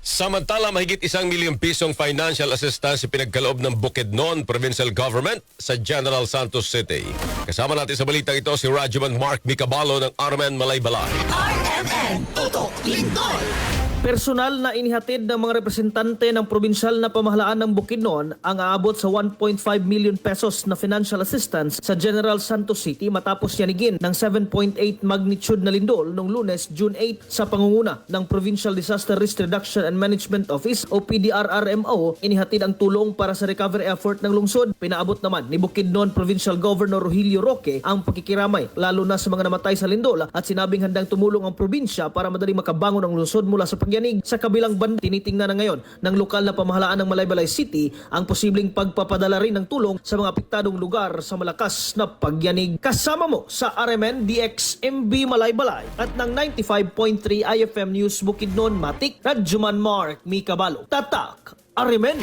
Samantala, mahigit 1 milyong pisong financial assistance pinagkaloob ng Bukidnon Provincial Government sa General Santos City. Kasama natin sa balitang ito si Rajuman Mark Micabalo ng RMN Malaybalay. RMN Tutok Lindol. Personal na inihatid ng mga representante ng probinsyal na pamahalaan ng Bukidnon ang aabot sa 1.5 million pesos na financial assistance sa General Santos City matapos yanigin ng 7.8 magnitude na lindol noong Lunes, June 8 sa pangunguna ng Provincial Disaster Risk Reduction and Management Office o PDRRMO. Inihatid ang tulong para sa recovery effort ng lungsod. Pinaabot naman ni Bukidnon Provincial Governor Rogelio Roque ang pakikiramay lalo na sa mga namatay sa lindol at sinabing handang tumulong ang probinsya para madaling makabangon ang lungsod mula sa pagyanig. Sa kabilang banda, tinitingnan na ngayon ng lokal na pamahalaan ng Malaybalay City ang posibleng pagpapadala rin ng tulong sa mga apektadong lugar sa malakas na pagyanig. Kasama mo sa RMN DXMB Malaybalay at ng 95.3 IFM News Bukidnon Matik, Rajuman Mark Micabalo. Tatak, RMN.